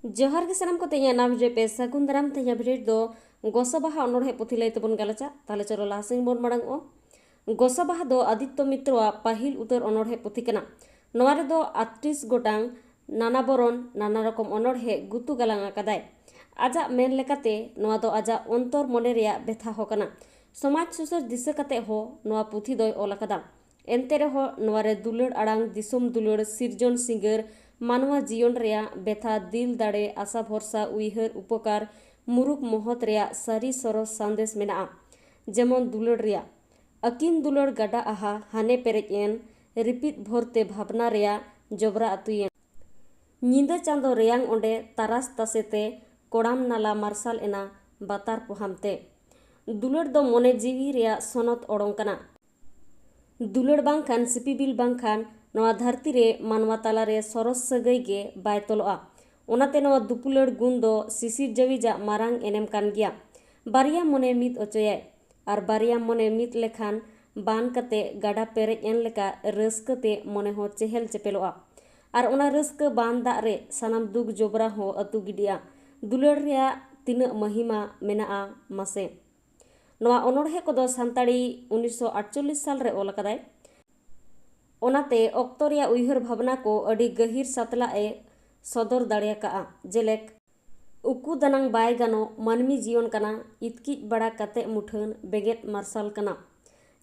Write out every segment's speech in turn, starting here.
जोहार के सानाम को तेया नाम रे पे सगुन दाराम तेया भिडियो दो गोसा बाहा अनोढ़े पुथी लई तबन गालचा ताले चलो लासिंग बोन मड़ांग ओ गोसा बाहा दो आदित्य मित्र पाहिल उतर अनोढ़े पुथी कना नोवा रे दो 38 गोटांग नाना बरन नाना रकम अनोढ़े गुतु गालांग आकादाय आजा मेन लेकाते नोवा दो आजा अंतर मने रेया बेथा हो कना समाज सुसर दिशा काते हो नोवा पुथी दोय ओल आकादा एनते रे हो नोवा रे दुलड़ आड़ांग दिसोम दुलड़ सिरजन सिंगर मानवा जीवन रेया बेथा दिल दाड़े आशा भरसा उइहर उपकार मुरुक मोहत रेया सारी सरस संदेश मेना जेमन दुलड़ रेया अकिन दुलड़ गाडा आहा हाने पेरेजन रिपिट भरते भावना रेया जबरा अतुयन निंदा चांदो रेयांग ओंडे तारास तासेते कोड़ाम नाला मार्शल एना बातार पोहामते दुलड़ दो मोने जीवी रेया सोनत ओडोंकना दुलड़ बांखान सिपिबिल बांखान नवा धरती रे मानवा ताला रे सरस सगई गे बाय तलोआ ओनाते नवा दुपुलड़ गुण दो सिसिर जविजा मारांग एनेम कान गिया बारिया मोने मित ओचोयाय आर बारिया मोने मित लेखान बान कते गाडा पेरेज एन लेका रस्कते मोने हो चेहल चेपेलोआ आर ओना रस्क बान दा रे सनाम दुग जोबरा हो अतु गिडिया दुलड़ रेया तिना महिमा मेना मासे नवा अनोढ़े को दो सान्ताड़ी 1948 साल रे ओल कदाय ओनाते ऑक्तो रेया उइहर भावना को अडी गहिर सातला ए सदर दाड़ियाका जेलेक उकु दनांग बाय गानो मानमी जीवन कना इतकिज बड़ा कते मुठन बेगेत मार्शल कना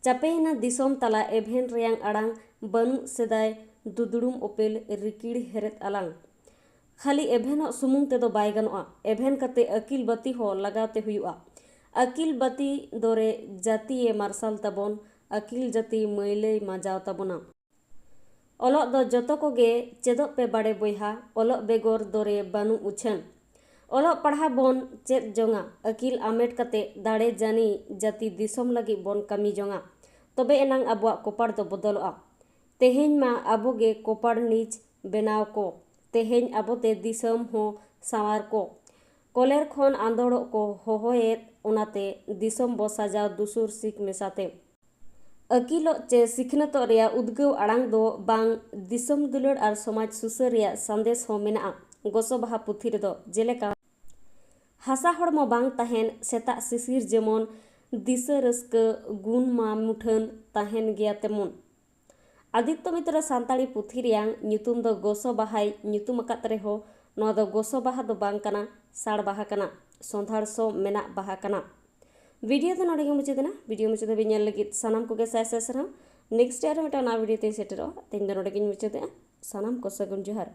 चापेना दिसोम तला एभेन रेयांग आड़ांग बनु सेदाय दुदुड़ुम ओपेल रिकिड़ हेरेत आलांग खाली एभेन सुमुंग तेदो बाय गानोआ एभेन कते अकिल बती हो लगाते हुआ अकिल बती दोरे जाति ए मार्शल तबन अकिल जाति मैलई माजाव तबना ओलग दो जतो को गे चेदो पे बाड़े बोहा ओलग बेगोर दोरे बानु उछन ओलग पढ़ा बोन चेद जोंगा अकिल आमेट कते दाड़े जानी जाति दिसोम लगी बोन कमी जोंगा तबे एनांग आबुआ कोपाड़ दो बदलोआ तेहेन मा आबो गे कोपाड़ नीच बेनाव को तेहेन आबोते दिसोम हो सावार को कोलेर खोन आंदोड़ो को होहोएत ओनाते दिसोम बो साजाव दुसुर सिख मेसाते अकिलो चे सिखनतो रेया उद्गव आड़ांग दो बांग दिसोम दुलड़ आर समाज सुसर रेया संदेश हो मेना गोसो बाहा पुथी रे दो जेलेका हासा हड़मो बांग ताहेन सेता सिसिर जेमन दिशा रस्क गुण मा मुठन ताहेन गया तेमन आदित्य मित्र सांताड़ी पुथी रेयांग ᱧᱩᱛᱩᱢ दो गोसो बाहाय ᱧᱩᱛᱩᱢ अकात रे हो नोआ दो गोसो बाहा दो बांग कना साड़ बाहा कना सोंधाड़ सो मेना बाहा कना वीडियो तो नोडे मुचादेना वीडियो मुचादे बिन लगी सानाम को साय साय सराम नेक्स्ट यार मेटा ना वीडियो ते सेटरो तेन दो नोडे मुचादे सानाम को सगुन जोहार।